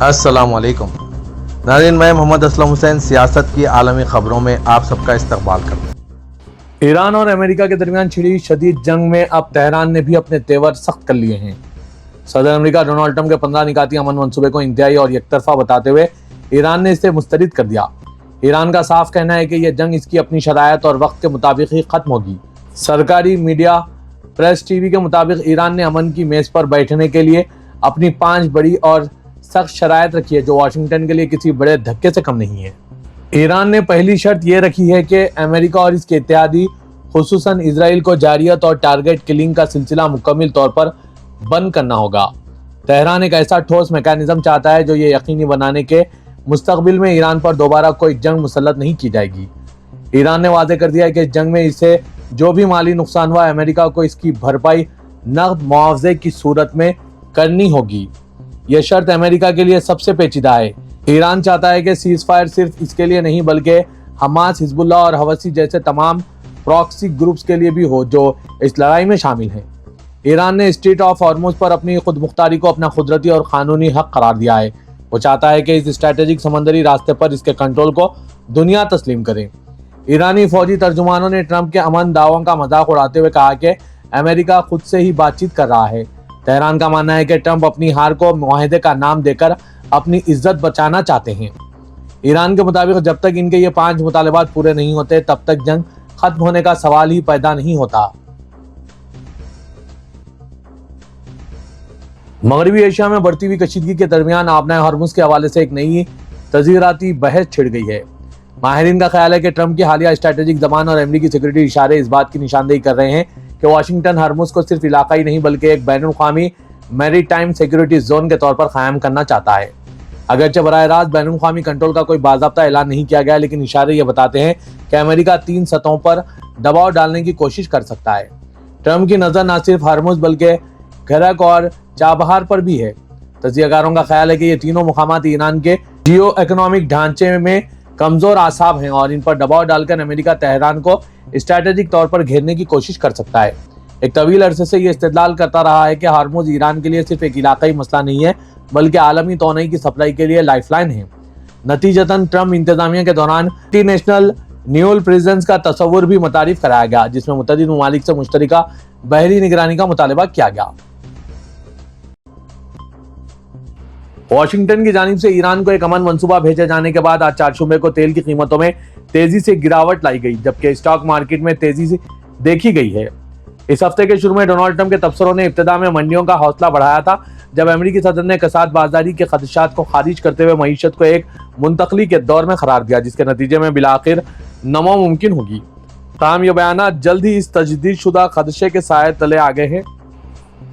अस्सलाम वालेकुम नाज़रीन, मैं मोहम्मद असलम हुसैन सियासत की आलमी खबरों में आप सबका इस्तकबाल करता हूँ। ईरान और अमेरिका के दरमियान छिड़ी शदीद जंग में अब तेहरान ने भी अपने तेवर सख्त कर लिए हैं। सदर अमेरिका डोनाल्ड ट्रंप के 15 निकाती अमन मंसूबे को इंतहाई और एकतरफा बताते हुए ईरान ने इसे मुस्तरद कर दिया। ईरान का साफ कहना है कि यह जंग इसकी अपनी शरायत और वक्त के मुताबिक ही खत्म होगी। सरकारी मीडिया प्रेस टीवी के मुताबिक ईरान ने अमन की मेज पर बैठने के लिए अपनी 5 बड़ी और सख्त शरायत रखी है, जो वाशिंगटन के लिए किसी बड़े धक्के से कम नहीं है। ईरान ने पहली शर्त यह रखी है कि अमेरिका और इसके इत्तेहादी खुसूसन इजराइल को जारियत और टारगेट किलिंग का सिलसिला मुकम्मल तौर पर बंद करना होगा। तेहरान एक ऐसा ठोस मैकेनिज्म चाहता है जो ये यकीनी बनाने के मुस्तकबिल में ईरान पर दोबारा कोई जंग मुसल्लत नहीं की जाएगी। ईरान ने वादे कर दिया है कि इस जंग में इसे जो भी माली नुकसान हुआ अमेरिका को इसकी भरपाई नकद मुआवजे की सूरत में करनी होगी। यह शर्त अमेरिका के लिए सबसे पेचीदा है। ईरान चाहता है कि सीज फायर सिर्फ इसके लिए नहीं बल्कि हमास, हिजबुल्लाह और हवसी जैसे तमाम प्रॉक्सी ग्रुप्स के लिए भी हो जो इस लड़ाई में शामिल हैं। ईरान ने स्ट्रेट ऑफ हॉर्मुज पर अपनी खुद मुख्तारी को अपना कुदरती और कानूनी हक करार दिया है। वो चाहता है कि इस स्ट्रेटेजिक समंदरी रास्ते पर इसके कंट्रोल को दुनिया तस्लीम करे। ईरानी फौजी तर्जुमानों ने ट्रंप के अमन दावों का मजाक उड़ाते हुए कहा कि अमेरिका खुद से ही बातचीत कर रहा है। तेहरान का मानना है कि ट्रंप अपनी हार को मुआहदे का नाम देकर अपनी इज्जत बचाना चाहते हैं। ईरान के मुताबिक जब तक इनके ये 5 मुतालबात पूरे नहीं होते तब तक जंग खत्म होने का सवाल ही पैदा नहीं होता। मगरबी एशिया में बढ़ती हुई कशीदगी के दरमियान आबनाए हॉर्मुज के हवाले से एक नई तज़ीराती बहस छिड़ गई है। माहिरीन का ख्याल है कि ट्रंप की हालिया स्ट्रेटेजिक जबान और अमेरिकी सिक्योरिटी इशारे इस बात की निशानदेही कर रहे हैं कि वाशिंगटन हॉर्मुज को सिर्फ इलाकाई नहीं बल्कि एक बैनुल-अक़वामी मैरीटाइम सिक्योरिटी जोन के तौर पर कायम करना चाहता है। अगरचे बराह रास्त बैनुल-अक़वामी कंट्रोल का कोई बाज़ाब्ता ऐलान नहीं किया गया, लेकिन इशारे ये बताते हैं कि अमेरिका 3 सतहों पर दबाव डालने की कोशिश कर सकता है। ट्रंप की नज़र न सिर्फ हॉर्मुज बल्कि खरक और चाबहार पर भी है। तजियाकारों का ख्याल है कि ये तीनों मुकामात ईरान के जियो इकोनॉमिक ढांचे में कमजोर आसाब हैं और इन पर दबाव डालकर अमेरिका तेहरान को स्ट्रैटेजिक तौर पर घेरने की कोशिश कर सकता है। एक तवील अरसे से ये इस्तेदलाल करता रहा है कि हॉर्मुज ईरान के लिए सिर्फ एक इलाकाई मसला नहीं है बल्कि आलमी तौनाई की सप्लाई के लिए लाइफलाइन है। नतीजतन ट्रंप इंतजामिया के दौरान इंटरनेशनल न्यूल प्रेजेंस का तस्वुर भी मुतारिफ कराया गया, जिसमें मुतअद्दिद ममालिक से मुश्तरका बहरी निगरानी का मुतालबा किया गया। वाशिंगटन की जानिब से ईरान को एक अमन मंसूबा भेजे जाने के बाद आज 4 शुबे को तेल की कीमतों में तेजी से गिरावट लाई गई, जबकि स्टॉक मार्केट में तेजी से देखी गई है। इस हफ्ते के शुरू में डोनाल्ड ट्रंप के तबसरों ने इब्तिदा में मंडियों का हौसला बढ़ाया था, जब अमेरिकी सदर ने कसाद बाजारी के खदशात को खारिज करते हुए मईशत को एक मुंतकली के दौर में करार दिया, जिसके नतीजे में बिलाखिर नमो मुमकिन होगी। ताहम ये बयानात जल्द ही इस तजदीद शुदा खदशे के साए तले आ गए हैं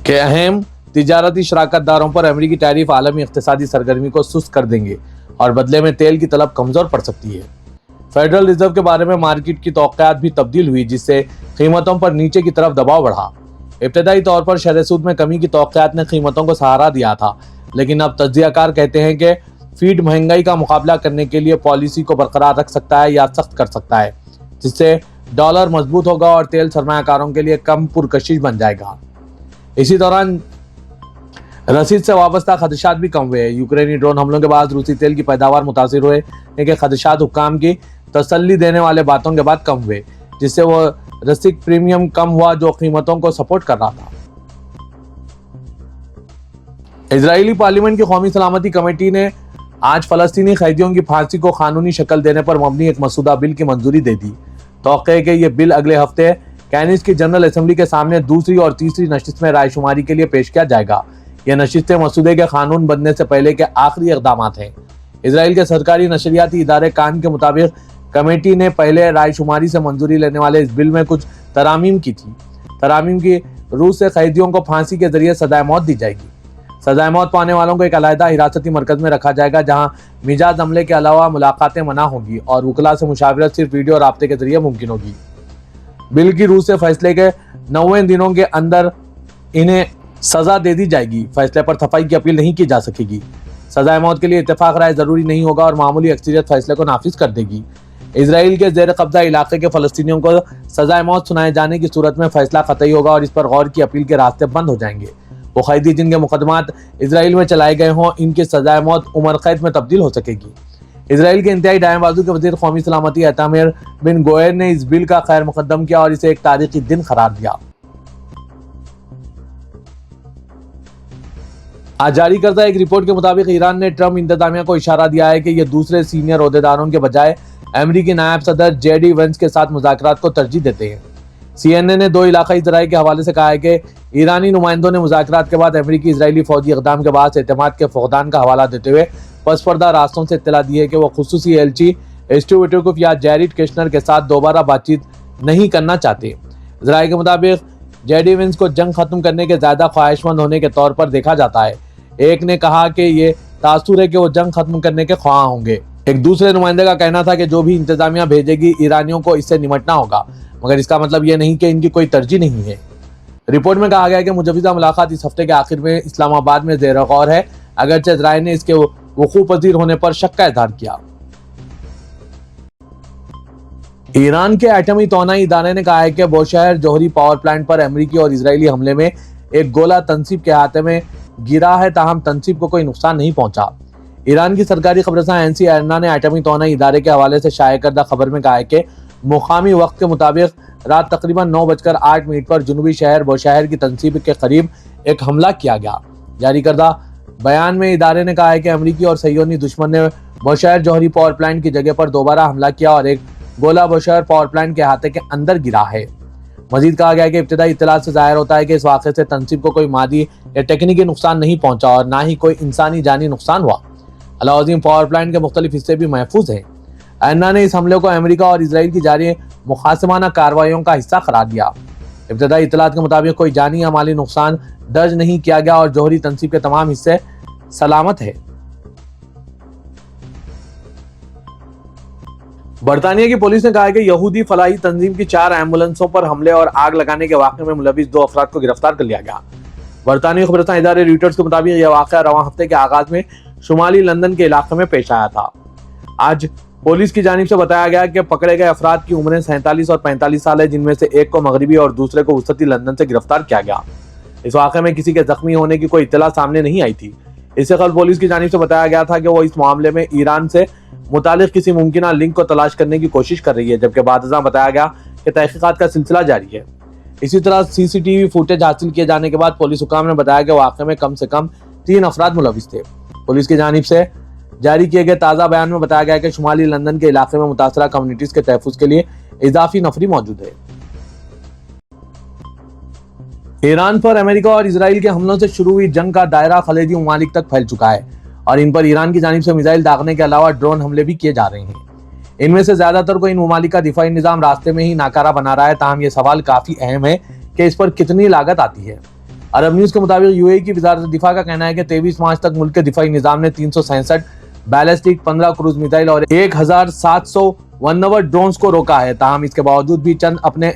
कि अहम तिजारती शराकतदारों पर अमेरिकी टैरिफ आलमी इक़्तिसादी सरगर्मी को सुस्त कर देंगे और बदले में तेल की तलब कमजोर पड़ सकती है। फेडरल रिजर्व के बारे में मार्केट की तौक़्क़ात भी तब्दील हुई, जिससे कीमतों पर नीचे की तरफ दबाव बढ़ा। इब्तदाई तौर पर शरह सूद में कमी की तौक़्क़ात ने कीमतों को सहारा दिया था, लेकिन अब तज्ज़ियाकार कहते हैं कि फीड महंगाई का मुकाबला करने के लिए पॉलिसी को बरकरार रख सकता है या सख्त कर सकता है, जिससे डॉलर मजबूत होगा और तेल सरमायाकारों के लिए कम पुरकशिश बन जाएगा। इसी दौरान रसीद से वाबस्ता खदशात भी कम हुए। यूक्रेनी ड्रोन हमलों के बाद रूसी तेल की पैदावार मुतासिर हुए, लेकिन खदशात हुक्काम की तसल्ली देने वाले बातों के बाद कम हुए, जिससे वो रसिक प्रीमियम कम हुआ जो कीमतों को सपोर्ट कर रहा था। इजरायली पार्लियामेंट की कौमी सलामती कमेटी ने आज फलस्तीनी कैदियों की फांसी को कानूनी शक्ल देने पर मबनी एक मसूदा बिल की मंजूरी दे दी। तौक़्क़े है कि यह बिल अगले हफ्ते कैनिस की जनरल असम्बली के सामने दूसरी और तीसरी नशिस्त में रायशुमारी के लिए पेश किया जाएगा। यह नशिस्तें मसूदे के कानून बनने से पहले के आखिरी इक़दाम हैं। इजराइल के सरकारी नशरियाती इदारे कान के मुताबिक कमेटी ने पहले रायशुमारी से मंजूरी लेने वाले इस बिल में कुछ तरामीम की थी। तरामीम की रूस से कैदियों को फांसी के जरिए सजाए मौत दी जाएगी। सजाए मौत पाने वालों को एक अलहदा हिरासती मरकज में रखा जाएगा, जहां मिजाज अमले के अलावा मुलाकातें मना होंगी और वकला से मुशावरत सिर्फ वीडियो राब्ते के जरिए मुमकिन होगी। बिल की रूस से फैसले के 90 दिनों के अंदर इन्हें सजा दे दी जाएगी। फैसले पर सफाई की अपील नहीं की जा सकेगी। सजाए मौत के लिए इत्तेफाक राय जरूरी नहीं होगा और मामूली अक्सरियत फैसले को नाफिज कर देगी। इजराइल के जेर कब्जा इलाके के फलस्तीनियों को सजाए मौत सुनाए जाने की सूरत में फैसला कतई होगा और इस पर गौर की अपील के रास्ते बंद हो जाएंगे। वो कैदी जिनके मुकदमात इसराइल में चलाए गए हों, इनकी सजाए मौत उम्र कैद में तब्दील हो सकेगी। इसराइल के इंतहाई दाएं बाजू के वजीर कौमी सलामती एतामिर बिन गोयर ने इस बिल का खैर मुकदम किया और इसे एक तारीखी दिन करार दिया। आज जारी करता एक रिपोर्ट के मुताबिक ईरान ने ट्रंप इंतजामिया को इशारा दिया है कि यह दूसरे सीनियर ओहदेदारों के बजाय अमेरिकी नायब सदर जेडी वेंस के साथ मुज़ाकरात को तरजीह देते हैं। CNN ने 2 इलाकाई ज़राए के हवाले से कहा है कि ईरानी नुमाइंदों ने मुज़ाकरात के बाद अमेरिकी इजरायली फौजी इक़दाम के बाद एतमाद के फुक़दान का हवाला देते हुए पसपर्दा रास्तों से इत्तला दी है कि वो खुसूसी एलची स्टीव विटकोफ या जैरेड कुशनर के साथ दोबारा बातचीत नहीं करना चाहते। ज़राए के मुताबिक जेडी वेंस को जंग खत्म करने के ज़्यादा ख्वाहिशमंद होने के तौर पर देखा जाता है। एक ने कहा कि ये तासुर है कि वो जंग खत्म करने के ख्वाह होंगे। एक दूसरे नुमाइंदे का कहना था कि जो भी इंतजामिया भेजेगी ईरानियों को इससे निपटना होगा, मगर इसका मतलब ये नहीं कि इनकी कोई तरजीह नहीं है। रिपोर्ट में कहा गया है कि मुजव्वज़ा मुलाकात इस हफ्ते के आखिर में इस्लामाबाद में ज़ेर गौर है, अगरचे इज़राइल ने इसके वक़ूफ़ पज़ीर होने पर शक का इज़हार किया। ईरान के एटमी तोनाई इदारे ने कहा है कि बोशहर जौहरी पावर प्लांट पर अमेरिकी और इजरायली हमले में एक गोला तनसीब के हाथे में गिरा है, ताहम तनसीब को कोई नुकसान नहीं पहुंचा। ईरान की सरकारी खबरसां एनसी एरना ने एटमी तोनाई इदारे के हवाले से शाया करदा खबर में कहा है कि मुकामी वक्त के मुताबिक रात तकरीबन 9:08 पर जुनूबी शहर बोशहर की तनसीब के करीब एक हमला किया गया। जारी करदा बयान में इदारे ने कहा है कि अमरीकी और सह्योनी दुश्मन ने बोशहर जौहरी पावर प्लांट की जगह पर दोबारा हमला किया और एक गोला बोशहर पावर प्लांट के अहाते के अंदर गिरा है। मजीद कहा गया है कि इब्तिदाई इत्तलात से जाहिर होता है कि इस वाक़े से तनसीब को कोई मादी या टेक्निकी नुकसान नहीं पहुंचा और ना ही कोई इंसानी जानी नुकसान हुआ। अलाउद्दीन पावर प्लांट के मुख्तलिफ हिस्से भी महफूज हैं। अन्ना ने इस हमले को अमेरिका और इसराइल की जारी मुखासमाना कार्रवाइयों का हिस्सा करार दिया। इब्तिदाई इत्तलात के मुताबिक कोई जानी या माली नुकसान दर्ज नहीं किया गया और जौहरी तनसीब के तमाम हिस्से सलामत है। बरतानिया की पुलिस ने कहा है कि यहूदी फलाही तंजीम की 4 एम्बुलेंसों पर हमले और आग लगाने के वाक़े में मुलविस 2 अफराद को गिरफ्तार कर लिया गया। बरतानिया खबरसां इदारे रॉयटर्स के मुताबिक यह वाक़या रवां हफ्ते के आगाज में शुमाली लंदन के इलाके में पेश आया था। आज पुलिस की जानिब से बताया गया कि पकड़े गए अफराद की उम्रें 47 और 45 साल है, जिनमें से एक को मगरिबी और दूसरे को वसती लंदन से गिरफ्तार किया गया। इस वाक़े में किसी के जख्मी होने की कोई इत्तला सामने नहीं आई थी। इससे कल पुलिस की जानिब से बताया गया था कि वो इस मामले में ईरान से मुतालिक किसी मुमकिना लिंक को तलाश करने की कोशिश कर रही है, जबकि बादशाह बताया गया कि तहकीकात का सिलसिला जारी है। इसी तरह CCTV फुटेज हासिल किए जाने के बाद पुलिस हुकाम ने बताया कि वाक़े में कम से कम 3 अफराद मुलविस थे। पुलिस की जानिब से जारी किए गए ताज़ा बयान में बताया गया कि शुमाली लंदन के इलाके में मुतासरा कम्युनिटीज के तहफ़्फ़ुज़ के लिए इजाफी नफरी मौजूद है। ईरान पर अमेरिका और इसराइल के हमलों से शुरू हुई जंग का दायरा खलीजी ममालिक तक फैल चुका है और इन पर ईरान की जानिब से मिसाइल दागने के अलावा ड्रोन हमले भी किए जा रहे हैं। इनमें से ज्यादातर को इन ममालिक का दिफाई निज़ाम रास्ते में ही नाकारा बना रहा है। ताहम ये सवाल काफी अहम है कि इस पर कितनी लागत आती है। अरब न्यूज के मुताबिक UAE की वजारत दिफा का कहना है कि 23 मार्च तक मुल्क के दिफाई निज़ाम ने 367 बैलिस्टिक, 15 क्रूज मिसाइल और 1791 ड्रोन्स को रोका है। ताहम इसके बावजूद भी चंद अपने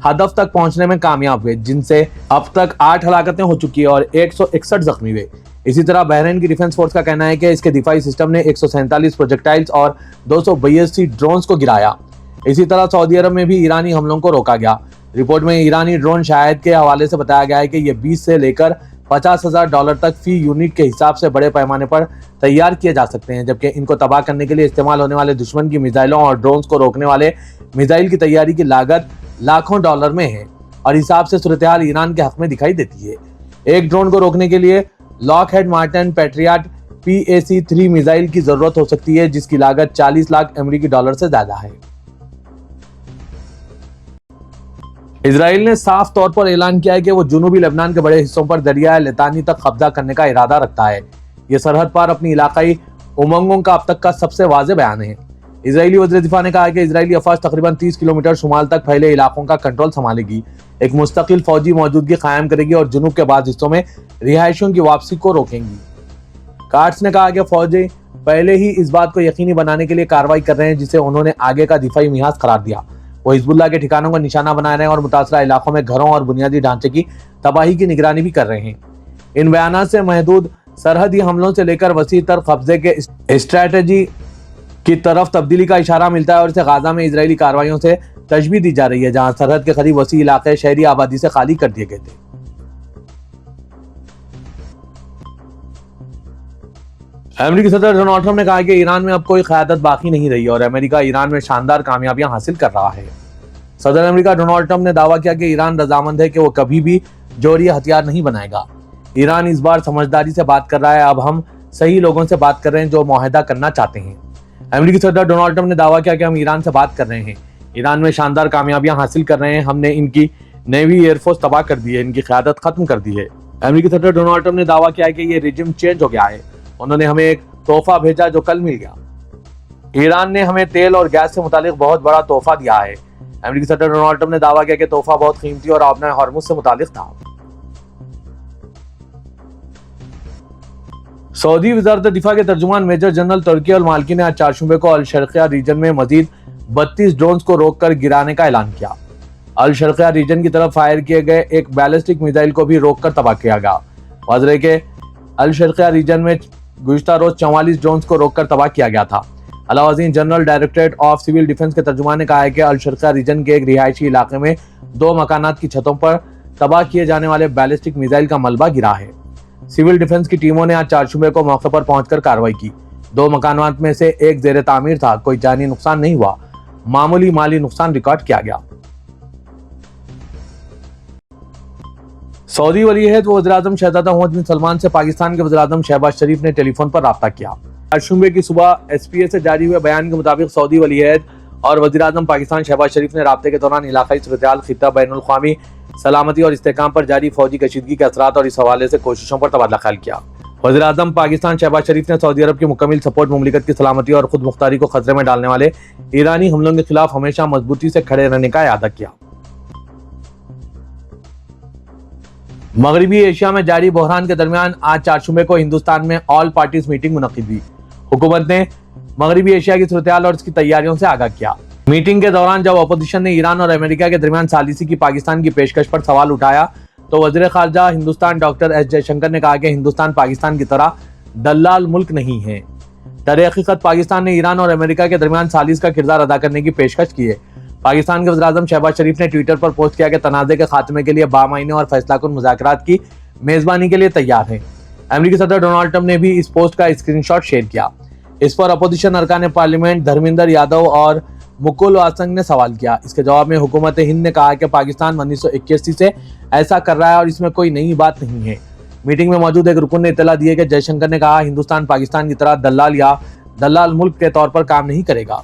हदफ तक पहुंचने में कामयाब हुए, जिनसे अब तक 8 हलाकतें हो चुकी है और 161 जख्मी हुए। इसी तरह बहरीन की डिफेंस फोर्स का कहना है कि इसके दिफाई सिस्टम ने 147 प्रोजेक्टाइल्स और 282 ड्रोन्स को गिराया। इसी तरह सऊदी अरब में भी ईरानी हमलों को रोका गया। रिपोर्ट में ईरानी ड्रोन शायद के हवाले से बताया गया है कि ये 20 से लेकर $50,000 तक फी यूनिट के हिसाब से बड़े पैमाने पर तैयार किए जा सकते हैं, जबकि इनको तबाह करने के लिए इस्तेमाल होने वाले दुश्मन की मिसाइलों और ड्रोन्स को रोकने वाले मिसाइल की तैयारी की लागत लाखों डॉलर में है और हिसाब से सूरत-ए-हाल ईरान के हक में दिखाई देती है। एक ड्रोन को रोकने के लिए Lockheed Martin patriot PAC-3 missile की जरूरत हो सकती है, जिसकी लागत 40 लाख अमेरिकी डॉलर से ज्यादा है। इजराइल ने साफ तौर पर ऐलान किया है कि वो जुनूबी लेबनान के बड़े हिस्सों पर दरिया लितानी तक कब्जा करने का इरादा रखता है। ये सरहद पार अपनी इलाकाई उमंगों का अब तक का सबसे वाज़ेह बयान है। इजरायली वज़ीर दिफा ने कहा है कि इजरायली अफवाज तकरीबन 30 किलोमीटर शुमाल तक फैले इलाकों का कंट्रोल संभालेगी, एक मुस्तकिल फौजी मौजूदगी कायम करेगी और जुनूब के बाद हिस्सों में रिहायशियों की वापसी को रोकेंगी। कार्ट्स ने कहा कि फौजी पहले ही इस बात को यकीनी बनाने के लिए कार्रवाई कर रहे हैं, जिसे उन्होंने आगे का दिफाई मिहाज करार दिया। वो हिजबुल्लाह के ठिकानों को निशाना बना रहे हैं और मुतासरा इलाकों में घरों और बुनियादी ढांचे की तबाही की निगरानी भी कर रहे हैं। इन बयानात से महदूद सरहदी हमलों से लेकर वसी तर कब्जे के स्ट्रैटेजी की तरफ तब्दीली का इशारा मिलता है और इसे गाजा में इजरायली कार्रवाइयों से तशबीह दी जा रही है, जहां सरहद के करीब वसी इलाके शहरी आबादी से खाली कर दिए गए थे। अमेरिकी सदर डोनाल्ड ट्रंप ने कहा कि ईरान में अब कोई क़यादत बाकी नहीं रही और अमेरिका ईरान में शानदार कामयाबियां हासिल कर रहा है। सदर अमेरिका डोनाल्ड ट्रंप ने दावा किया कि ईरान रजामंद है कि वो कभी भी जोहरी हथियार नहीं बनाएगा। ईरान इस बार समझदारी से बात कर रहा है, अब हम सही लोगों से बात कर रहे हैं जो मुआहदा करना चाहते हैं। अमेरिकी सदर डोनाल्ड ट्रंप ने दावा किया कि हम ईरान से बात कर रहे हैं, ईरान में शानदार कामयाबियां हासिल कर रहे हैं, हमने इनकी नेवी एयरफोर्स तबाह कर दी है, इनकी क़यादत खत्म कर दी है। अमेरिकी सदर डोनाल्ड ट्रंप ने दावा किया कि ये रिजिम चेंज हो गया है, उन्होंने हमें एक तोहफा भेजा जो कल मिल गया। ईरान ने हमें तेल और गैस से मुतालिक बहुत बड़ा तोहफा दिया है। अमेरिकी सदर डोनाल्ड ट्रंप ने दावा किया कि तोहफा बहुत कीमती और आबना हॉर्मुज से मुतालिक था। सऊदी वज़ारत दिफा के तर्जुमान मेजर जनरल तुर्की अल मालिकी ने आज चारशंबे को अल शर्क़िया रीजन में मजीद 32 ड्रोन्स को रोककर गिराने का ऐलान किया। अल शर्क़िया रीजन की तरफ फायर किए गए एक बैलिस्टिक मिसाइल को भी रोककर तबाह किया गया। वाज़ेह के अल शर्क़िया रीजन में गुज़िश्ता रोज 44 ड्रोन्स को रोककर तबाह किया गया था। अलावज़ीन general directorate of civil defence के तर्जुमान ने कहा है कि अल शर्क़िया रीजन के एक रिहायशी इलाके में 2 मकानात की छतों पर तबाह किए जाने वाले बैलिस्टिक मिसाइल का मलबा गिरा है। सिविल डिफेंस की टीमों ने आज चारशंबे को मौके पर पहुंचकर कार्रवाई की। 2 मकानात में से एक ज़ेर तामीर था, कोई जानी नुकसान नहीं हुआ, मामूली माली नुकसान रिकॉर्ड किया गया। सऊदी वली-ए-अहद व वज़ीर-ए-आज़म शहज़ादा मोहम्मद बिन सलमान से पाकिस्तान के वज़ीर-ए-आज़म शहबाज शरीफ ने टेलीफोन पर राब्ता किया। चारशंबे की सुबह एसपीए से जारी हुए बयान के मुताबिक सऊदी वली-ए-अहद और वज़ीर-ए-आज़म पाकिस्तान शहबाज शरीफ ने राब्ते के दौरान इलाकाई सूरत-ए-हाल, खित्ता, बैनुल-अक़वामी सलामती और इस्तेहकाम पर जारी फौजी कशीदगी के असरात और इस हवाले से कोशिशों पर तबादला ख्याल किया। वज़ीर-ए-आज़म पाकिस्तान शहबाज शरीफ ने सऊदी अरब की मुकम्मल सपोर्ट, मुमलिकत की सलामती और खुद मुख्तारी को खतरे में डालने वाले ईरानी हमलों के खिलाफ हमेशा मजबूती से खड़े रहने का इरादा किया। मगरबी एशिया में जारी बहरान के दरमियान आज चारशंबे को हिंदुस्तान में ऑल पार्टीज मीटिंग मुनक्किद हुई। हुकूमत ने मगरबी एशिया की सूरत-ए-हाल और इसकी तैयारियों से आगाह किया। मीटिंग के दौरान जब अपोजिशन ने ईरान और अमेरिका के दरमियान सालिसी की पाकिस्तान की पेशकश पर सवाल उठाया तो वज़ीर ख़ारजा हिंदुस्तान डॉक्टर एस जयशंकर ने कहा कि हिंदुस्तान पाकिस्तान की तरह दलाल मुल्क नहीं है। दर-ए-हकीकत पाकिस्तान ने ईरान और अमेरिका के दरमियान सालिस का किरदार अदा करने की पेशकश की है। पाकिस्तान के वज़ीर-ए-आज़म शहबाज शरीफ ने ट्विटर पर पोस्ट किया कि तनाज़े के खात्मे के लिए बामायने और फैसलाकुन मुज़ाकरात की मेज़बानी के लिए तैयार हैं। अमेरिकी सदर डोनाल्ड ट्रंप ने भी इस पोस्ट का स्क्रीनशॉट शेयर किया। इस पर अपोजिशन अरकान पार्लियामेंट धर्मेंद्र यादव और मुकुल वासंग ने सवाल किया। इसके जवाब में हुकूमत हिंद ने कहा कि पाकिस्तान 1981 से ऐसा कर रहा है और इसमें कोई नई बात नहीं है। मीटिंग में मौजूद एक रुकन ने इत्तला दी है कि जयशंकर ने कहा हिंदुस्तान पाकिस्तान की तरह दलाल या दलाल मुल्क के तौर पर काम नहीं करेगा।